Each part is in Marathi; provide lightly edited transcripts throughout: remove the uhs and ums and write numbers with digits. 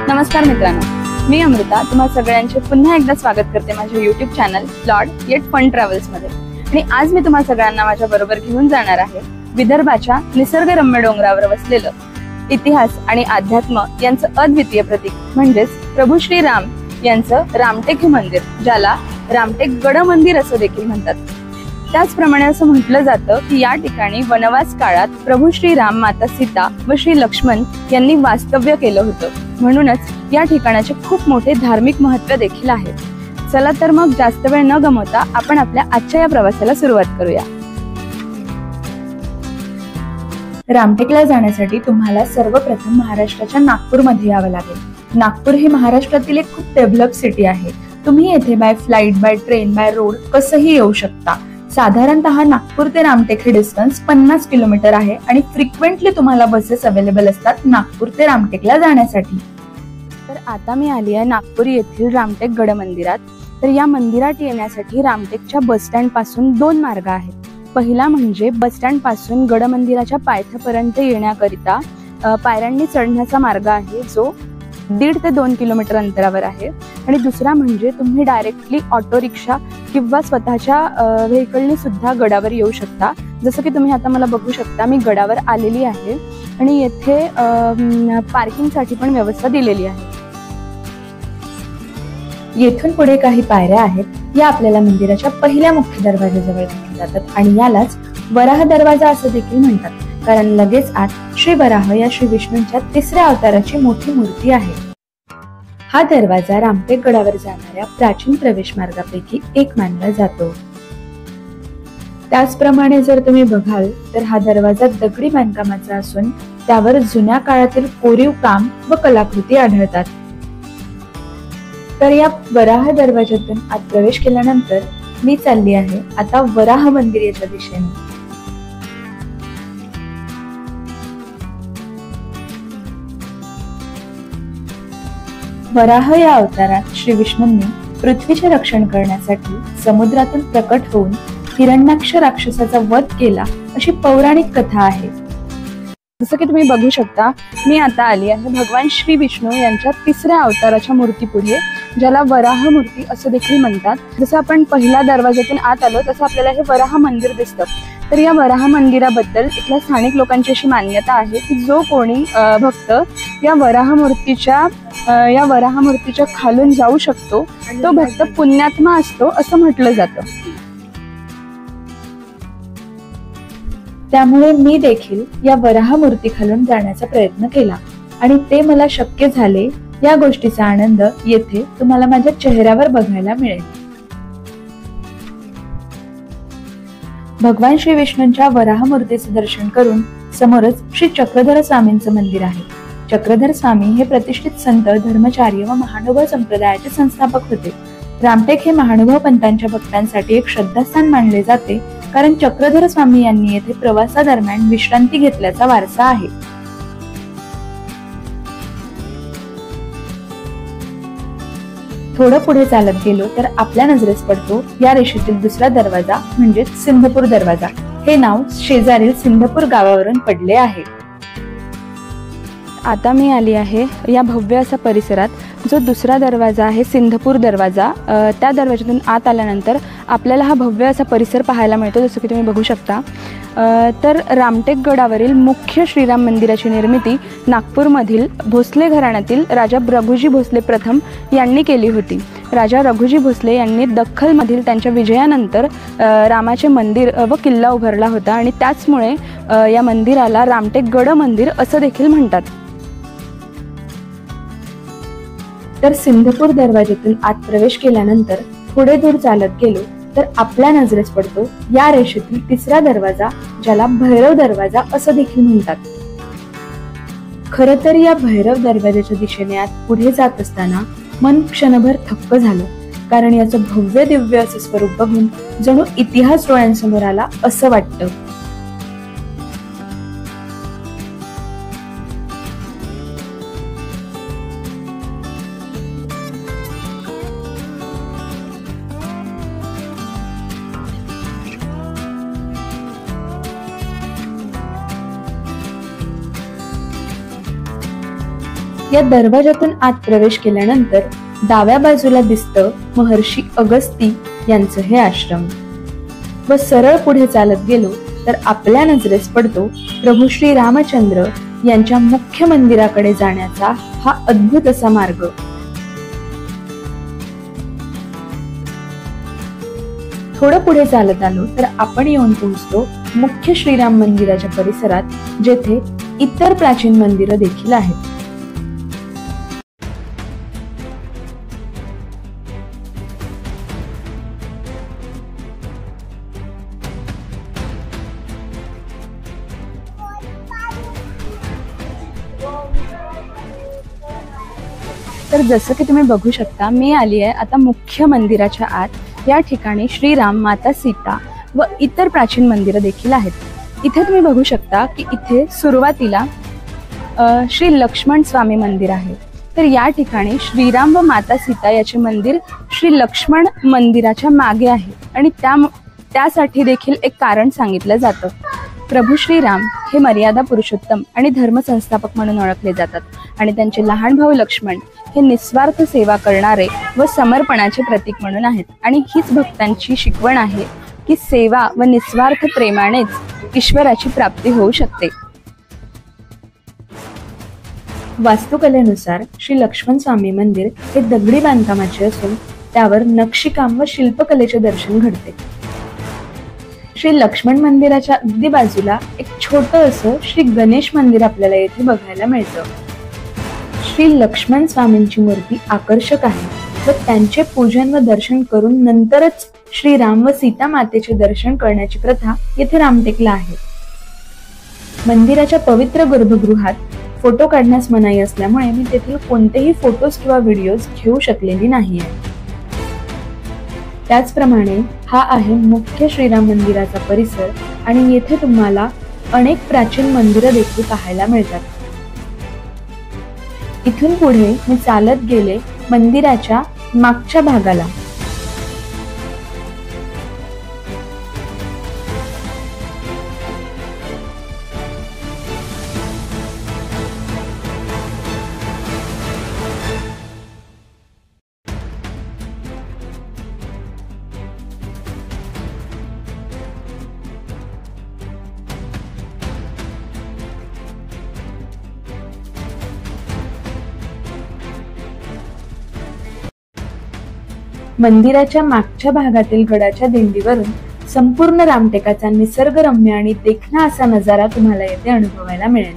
नमस्कार मित्रांनो, मी अमृता तुम्हा सगळ्यांचे पुन्हा एकदा स्वागत करते माझ्या YouTube channel Lord Yet Fun Travels मध्ये। आणि आज मी तुम्हा सगळ्यांना माझ्या बरोबर घेऊन जाणार आहे विदर्भाच्या निसर्गरम्य डोंगरावर वसलेलं इतिहास आणि अध्यात्म यांचं अद्वितीय प्रतीक म्हणजेच प्रभू श्री राम यांचं रामटेक हे मंदिर, ज्याला रामटेक गड मंदिर असं देखील म्हणतात। त्याचप्रमाणे असं म्हटलं जातं की या ठिकाणी वनवास काळात प्रभू श्री राम, माता सीता व श्री लक्ष्मण यांनी वास्तव्य केलं होतं, म्हणूनच या ठिकाणाचे खूप मोठे धार्मिक महत्त्व देखील आहे। चला तर मग जास्त वेळ न गमावता आपण आपल्या आजच्या या प्रवासाला सुरुवात करूया। रामटेकला जाण्यासाठी तुम्हाला सर्वप्रथम महाराष्ट्राच्या नागपूरमध्ये यावं लागेल। नागपूर हे महाराष्ट्रातील एक खूप डेव्हलप सिटी आहे। तुम्ही येथे by flight, by train, by road कसंही येऊ शकता। साधारणतः नागपूर ते रामटेक हे डिस्टन्स 50 किलोमीटर आहे आणि फ्रिक्वेंटली तुम्हाला बसेस अवेलेबल असतात नागपूर ते रामटेकला जाण्यासाठी। तर आता मी आली आहे नागपूर येथील रामटेक गड मंदिरात। तर या मंदिरात येण्यासाठी रामटेकच्या बस स्टँड पासून 2 मार्ग आहेत। पहिला म्हणजे बस स्टँड पासून गड मंदिराच्या पायथ्यापर्यंत येण्याकरिता पायऱ्यांनी चढण्याचा मार्ग आहे, जो 1.5 ते 2 किलोमीटर अंतरावर आहे। आणि दुसरा म्हणजे तुम्ही डायरेक्टली ऑटो रिक्षा किंवा स्वतःच्या व्हेकलने सुद्धा गडावर येऊ शकता। जसं की तुम्ही आता मला बघू शकता, मी गडावर आलेली आहे आणि येथे पार्किंगसाठी पण व्यवस्था दिलेली आहे। येथून पुढे काही पायऱ्या आहेत, या आपल्याला मंदिराच्या पहिल्या मुख्य दरवाजाजवळ घेऊन जातात आणि यालाच वराह दरवाजा असं देखील म्हणतात, कारण लगेच आत श्री वराह या श्री विष्णूंच्या 3ऱ्या अवताराची मोठी मूर्ती आहे। हा दरवाजा रामटेक गडावर जाणाऱ्या प्राचीन प्रवेश मार्गापैकी एक मानला जातो। त्याचप्रमाणे जर तुम्ही बघाल तर हा दरवाजा दगडी बांधकामाचा असून त्यावर जुन्या काळातील कोरीव काम व कलाकृती आढळतात। तर या वराह दरवाजातून आत प्रवेश केल्यानंतर मी चालली आहे आता वराह मंदिराच्या दिशेने। वराह या अवतारात श्री विष्णूंनी पृथ्वीचे रक्षण करण्यासाठी समुद्रातून प्रकट होऊन हिरण्याक्ष राक्षसाचा वध केला अशी पौराणिक कथा आहे। जसं की तुम्ही बघू शकता, मी आता आली आहे भगवान श्री विष्णू यांच्या 3ऱ्या अवताराच्या मूर्ती पुढे, ज्याला वराह मूर्ती असं देखील म्हणतात। जसं आपण पहिल्या दरवाजातून आत आलो तसं आपल्याला हे वराह मंदिर दिसतं। तर या वराह मंदिराबद्दल इथल्या स्थानिक लोकांची अशी मान्यता आहे की जो कोणी भक्त या वराह मूर्तीच्या खालून जाऊ शकतो तो भक्त पुण्यात्मा असतो असं म्हटलं जातं। त्यामुळे मी देखील या वराह मूर्ती खालून जाण्याचा प्रयत्न केला आणि ते मला शक्य झाले। या गोष्टीचा आनंद येथे तुम्हाला माझ्या चेहऱ्यावर बघायला मिळेल। भगवान श्री विष्णूंच्या वराह मूर्तीचे दर्शन करून समोरच श्री चक्रधर स्वामींचं मंदिर आहे। चक्रधर स्वामी हे प्रतिष्ठित संत, धर्मचार्य व महानुभव संप्रदायाचे संस्थापक होते। रामटेक हे महानुभव पंथांच्या भक्तांसाठी एक श्रद्धास्थान मानले जाते, कारण चक्रधर स्वामी यांनी येथे प्रवासादरम्यान विश्रांती घेतल्याचा वारसा आहे। थोडं पुढे चालत गेलो तर आपल्या नजरेस पडतो या रेषेतील 2रा दरवाजा म्हणजे सिंधपूर दरवाजा। हे नाव शेजारील सिंधपूर गावावरून पडले आहे। आता मी आली आहे या भव्य असा परिसरात, जो 2रा दरवाजा आहे सिंधपूर दरवाजा। त्या दरवाजातून आत आल्यानंतर आपल्याला हा भव्य असा परिसर पाहायला मिळतो, जसं की तुम्ही बघू शकता। तर रामटेक गडावरील मुख्य श्रीराम मंदिराची निर्मिती नागपूरमधील भोसले घराण्यातील राजा रघुजी भोसले प्रथम यांनी केली होती। राजा रघुजी भोसले यांनी दख्खलमधील त्यांच्या विजयानंतर रामाचे मंदिर व किल्ला उभारला होता आणि त्याचमुळे या मंदिराला रामटेक गड मंदिर असं देखील म्हणतात। तर सिंधपूर दरवाजातून आत प्रवेश केल्यानंतर थोडे दूर चालत गेलो तर आपल्या नजरेस पडतो या रेषेतील 3रा दरवाजा, ज्याला भैरव दरवाजा असं देखील म्हणतात। खरं तर या भैरव दरवाजाच्या दिशेने आत पुढे जात असताना मन क्षणभर थक्क झालं, कारण याचं भव्य दिव्य असं स्वरूप बघून जणू इतिहास डोळ्यांसमोर आला असं वाटतं। या दरवाजातून आत प्रवेश केल्यानंतर डाव्या बाजूला दिसतं महर्षी अगस्ती यांचं हे आश्रम व सरळ पुढे चालत गेलो तर आपल्या नजरेस पडतो प्रभू श्री रामचंद्र यांच्या मुख्य मंदिराकडे जाण्याचा हा अद्भुत असा मार्ग। थोडं पुढे चालत आलो तर आपण येऊन पोहोचतो मुख्य श्रीराम मंदिराच्या परिसरात, जेथे इतर प्राचीन मंदिरं देखील आहेत। तर जसं की तुम्ही बघू शकता, मी आली आहे आता मुख्य मंदिराच्या आत। या ठिकाणी श्रीराम, माता सीता व इतर प्राचीन मंदिरं देखील आहेत। इथे तुम्ही बघू शकता की इथे सुरुवातीला श्री लक्ष्मण स्वामी मंदिर आहे। तर या ठिकाणी श्रीराम व माता सीता याचे मंदिर श्री लक्ष्मण मंदिराच्या मागे आहे आणि त्यासाठी देखील एक कारण सांगितलं जातं। प्रभू श्रीराम हे मर्यादा पुरुषोत्तम आणि धर्म संस्थापक म्हणून ओळखले जातात आणि त्यांचे लहान भाऊ लक्ष्मण हे निस्वार्थ सेवा करणारे व समर्पणाचे प्रतीक म्हणून आहेत। आणि हीच भक्तांची शिकवण आहे की सेवा व निस्वार्थ प्रेमानेच ईश्वराची प्राप्ती होऊ शकते। वास्तुकलेनुसार श्री लक्ष्मण स्वामी मंदिर हे दगडी बांधकामाचे असून त्यावर नक्षीकाम व शिल्पकलेचे दर्शन घडते। श्री लक्ष्मण मंदिराच्या अगदी बाजूला एक छोटं असं श्री गणेश मंदिर आपल्याला येथे बघायला मिळतं। श्री लक्ष्मण स्वामींची मूर्ती आकर्षक आहे व त्यांचे पूजन व दर्शन करून नंतरच श्री राम व सीता मातेचे दर्शन करण्याची प्रथा येथे रामटेकला आहे। मंदिराच्या पवित्र गर्भगृहात फोटो काढण्यास मनाई असल्यामुळे मी तेथील कोणतेही फोटोज किंवा व्हिडिओज घेऊ शकलेली नाहीये। त्याचप्रमाणे हा आहे मुख्य श्रीराम मंदिराचा परिसर आणि येथे तुम्हाला अनेक प्राचीन मंदिरं देखील पाहायला मिळतात। इथून पुढे मी चालत गेले मंदिराच्या मागच्या भागाला। मंदिराच्या मागच्या भागातील गडाच्या दिंडीवरून संपूर्ण रामटेकाचा निसर्गरम्य आणि देखणा असा नजारा तुम्हाला येथे अनुभवायला मिळेल।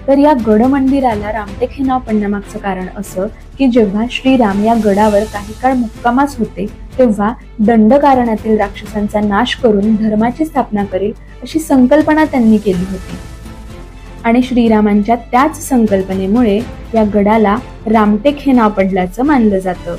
तर या गड मंदिराला रामटेक हे नाव पडण्यामागचं कारण असं की जेव्हा श्रीराम या गडावर काही काळ मुक्कामास होते तेव्हा दंडकारण्यातील राक्षसांचा नाश करून धर्माची स्थापना करेल अशी संकल्पना त्यांनी केली होती आणि श्रीरामांच्या त्याच संकल्पनेमुळे या गडाला रामटेक हे नाव पडल्याचं मानलं जातं।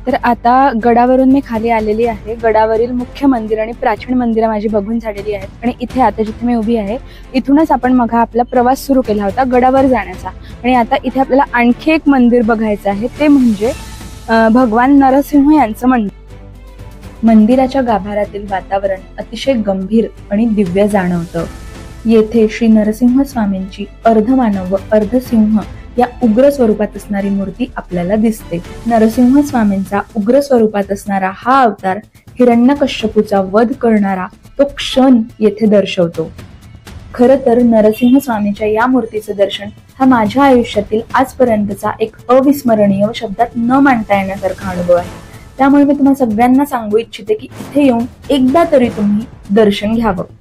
तर आता गडावरून मी खाली आलेली आहे। गडावरील मुख्य मंदिर आणि प्राचीन मंदिरं माझी बघून झालेली आहेत आणि इथे आता जिथे मी उभी आहे इथूनच आपण मग आपला प्रवास सुरू केला होता गडावर जाण्याचा आणि आता इथे आपल्याला आणखी एक मंदिर बघायचं आहे, ते म्हणजे भगवान नरसिंह यांचं मंदिर। मंदिराच्या गाभाऱ्यातील वातावरण अतिशय गंभीर आणि दिव्य जाणवतं। येथे श्री नरसिंह स्वामींची अर्धमानव व अर्धसिंह या उग्र स्वरूपात असणारी मूर्ती आपल्याला दिसते। नरसिंह स्वामींचा उग्र स्वरूपात असणारा हा अवतार हिरण्यकश्यपूचा वध करणारा तो क्षण येथे दर्शवतो। खरं तर नरसिंह स्वामींच्या या मूर्तीचं दर्शन हा माझ्या आयुष्यातील आजपर्यंतचा एक अविस्मरणीय व शब्दात न मांडता येण्यासारखा अनुभव आहे। त्यामुळे मी तुम्हा सगळ्यांना सांगू इच्छिते की इथे येऊन एकदा तरी तुम्ही दर्शन घ्यावं।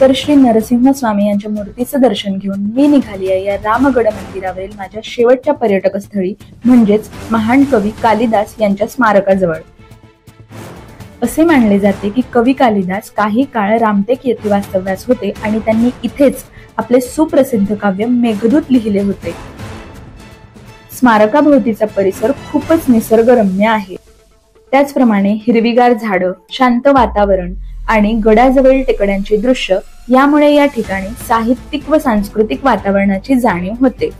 तर श्री नरसिंह स्वामी यांच्या मूर्तीचं दर्शन घेऊन मी निघाली आहे या रामगड मंदिरावरील माझ्या शेवटच्या पर्यटक स्थळी म्हणजेच महान कवी कालिदास यांच्या स्मारकाजवळ। असे मानले जाते की कवी कालिदास काही काळ रामटेक येथे वास्तव्यास होते आणि त्यांनी इथेच आपले सुप्रसिद्ध काव्य मेघदूत लिहिले होते। स्मारकाभोवतीचा परिसर खूपच निसर्गरम्य आहे। त्याचप्रमाणे हिरवीगार झाडं, शांत वातावरण आणि गडाजवळील टेकड्यांचे दृश्य यामुळे या ठिकाणी साहित्यिक व सांस्कृतिक वातावरणाची जाणीव होते।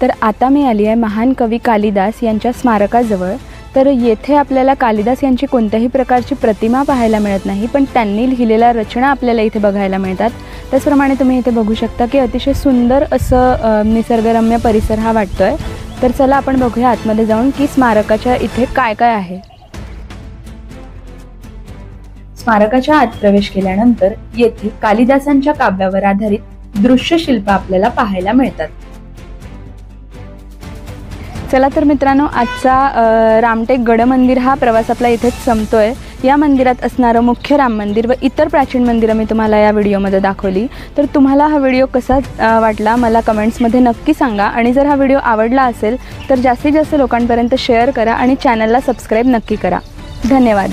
तर आता मी आली आहे महान कवी कालिदास यांच्या स्मारकाजवळ। तर येथे आपल्याला कालिदास यांची कोणत्याही प्रकारची प्रतिमा पाहायला मिळत नाही, पण त्यांनी लिहिलेल्या रचना आपल्याला इथे बघायला मिळतात। त्याचप्रमाणे तुम्ही इथे बघू शकता की अतिशय सुंदर असं निसर्गरम्य परिसर हा वाटतोय। तर चला आपण बघूया आतमध्ये जाऊन की स्मारकाच्या इथे काय काय आहे। स्मारकाच्या आत प्रवेश केल्यानंतर येथे कालिदासांच्या काव्यावर आधारित दृश्यशिल्प आपल्याला पाहायला मिळतात। चला तर मित्रांनो, आजचा रामटेक गड मंदिर हा प्रवास आपला इथेच संपतोय। या मंदिरात असणारं मुख्य राम मंदिर व इतर प्राचीन मंदिरं मी तुम्हाला या व्हिडिओमध्ये दाखवली। तर तुम्हाला हा व्हिडिओ कसा वाटला मला कमेंट्समध्ये नक्की सांगा, आणि जर हा व्हिडिओ आवडला असेल तर जास्तीत जास्त लोकांपर्यंत शेअर करा आणि चॅनलला सबस्क्राईब नक्की करा। धन्यवाद।